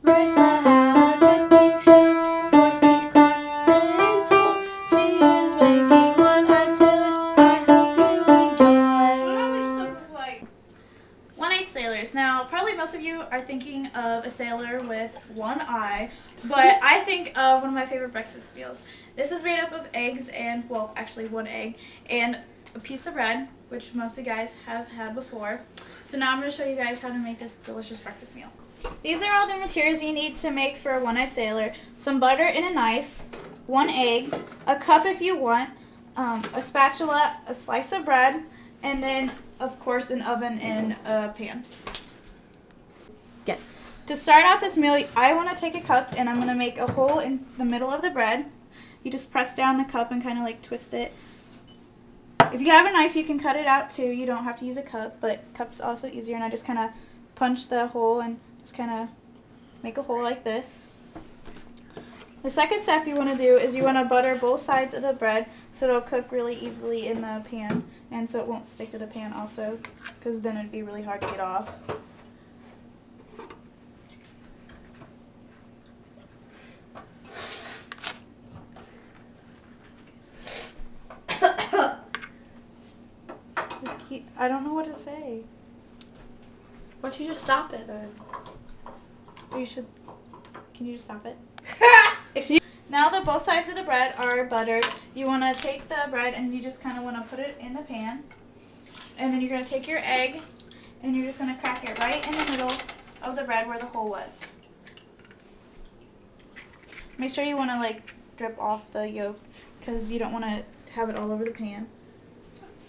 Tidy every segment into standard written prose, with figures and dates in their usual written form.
Marissa had a cooking show for speech class in school. She is making one-eyed sailors. I hope you enjoy. One-eyed sailors. Now, probably most of you are thinking of a sailor with one eye, but I think of one of my favorite breakfast meals. This is made up of eggs and, well, actually one egg, and a piece of bread, which most of you guys have had before. So now I'm going to show you guys how to make this delicious breakfast meal. These are all the materials you need to make for a one-eyed sailor. Some butter and a knife, one egg, a cup if you want, a spatula, a slice of bread, and then, of course, an oven and a pan. To start off this meal, I want to take a cup and I'm going to make a hole in the middle of the bread. You just press down the cup and kind of like twist it. If you have a knife, you can cut it out too. You don't have to use a cup, but cup's also easier. And I just kind of punch the hole and just kind of make a hole like this. The second step you want to do is you want to butter both sides of the bread so it'll cook really easily in the pan, and so it won't stick to the pan also, because then it'd be really hard to get off. I don't know what to say. Why don't you just stop it then? You should. Can you just stop it? Now that both sides of the bread are buttered, you want to take the bread and you just kind of want to put it in the pan. And then you're going to take your egg and you're just going to crack it right in the middle of the bread where the hole was. Make sure you want to like drip off the yolk because you don't want to have it all over the pan.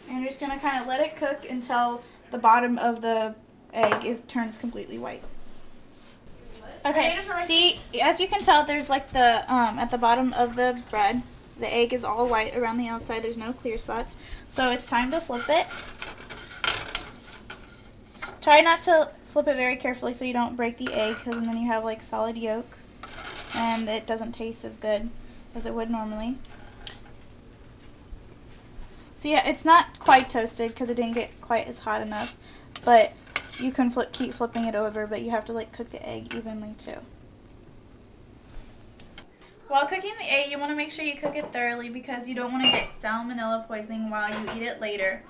And you're just going to kind of let it cook until the bottom of the egg turns completely white. Okay, see, as you can tell, there's like the, at the bottom of the bread, the egg is all white around the outside. There's no clear spots. So it's time to flip it. Try not to flip it very carefully so you don't break the egg, because then you have like solid yolk and it doesn't taste as good as it would normally. So yeah, it's not quite toasted because it didn't get quite as hot enough, but you can keep flipping it over, but you have to like cook the egg evenly too. While cooking the egg, you want to make sure you cook it thoroughly because you don't want to get salmonella poisoning while you eat it later.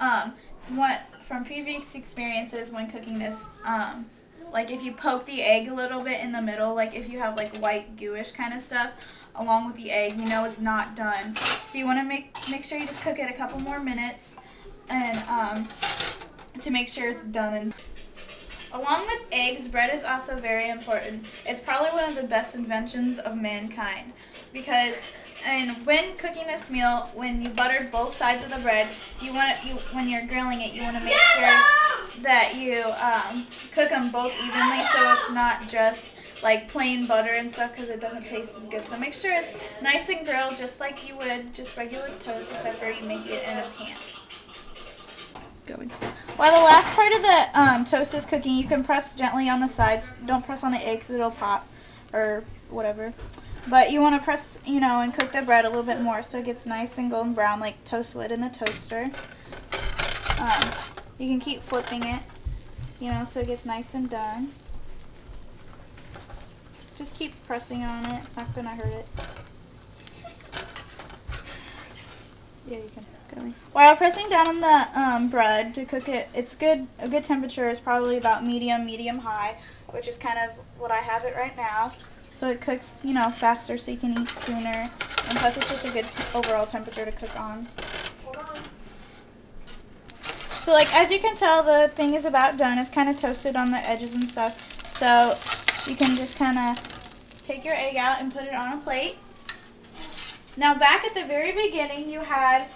From previous experiences when cooking this, like if you poke the egg a little bit in the middle, like if you have like white gooish kind of stuff along with the egg, you know it's not done. So you want to make sure you just cook it a couple more minutes and to make sure it's done. And along with eggs, bread is also very important. It's probably one of the best inventions of mankind because when cooking this meal, when you butter both sides of the bread, when you're grilling it, you want to make sure that you cook them both evenly so it's not just like plain butter and stuff because it doesn't taste as good. So make sure it's nice and grilled just like you would just regular toast, except for you make it in a pan. While the last part of the toast is cooking, you can press gently on the sides. Don't press on the egg because it'll pop or whatever. But you want to press, and cook the bread a little bit more so it gets nice and golden brown like toast would in the toaster. You can keep flipping it, so it gets nice and done. Just keep pressing on it. It's not going to hurt it. Yeah, you can. While pressing down on the bread to cook it, a good temperature is probably about medium high, which is kind of what I have it right now. So it cooks, faster so you can eat sooner, and plus it's just a good overall temperature to cook on. So like as you can tell, the thing is about done. It's kind of toasted on the edges and stuff. So you can just kind of take your egg out and put it on a plate. Now back at the very beginning, you had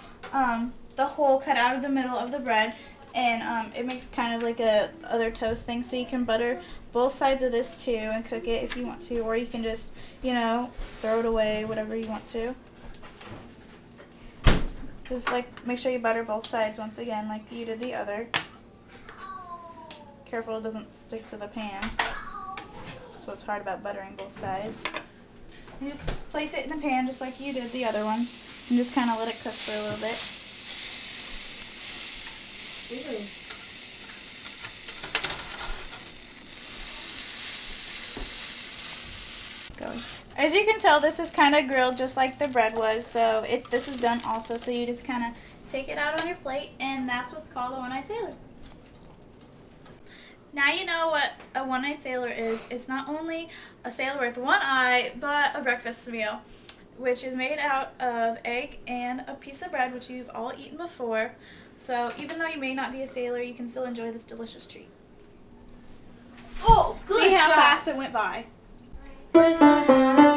the hole cut out of the middle of the bread, and it makes kind of like a other toast thing, so you can butter both sides of this too and cook it if you want to, or you can just throw it away, whatever you want to. Just like make sure you butter both sides once again like you did the other. Careful it doesn't stick to the pan. That's what's hard about buttering both sides. You just place it in the pan just like you did the other one. And just kind of let it cook for a little bit. salad. As you can tell, this is kind of grilled just like the bread was, so this is done also. So you just kind of take it out on your plate, and that's what's called a one-eyed sailor. Now you know what a one-eyed sailor is. It's not only a sailor with one eye, but a breakfast meal, which is made out of egg and a piece of bread, which you've all eaten before. So even though you may not be a sailor, you can still enjoy this delicious treat. Oh, good See how job. fast it went by. Marissa had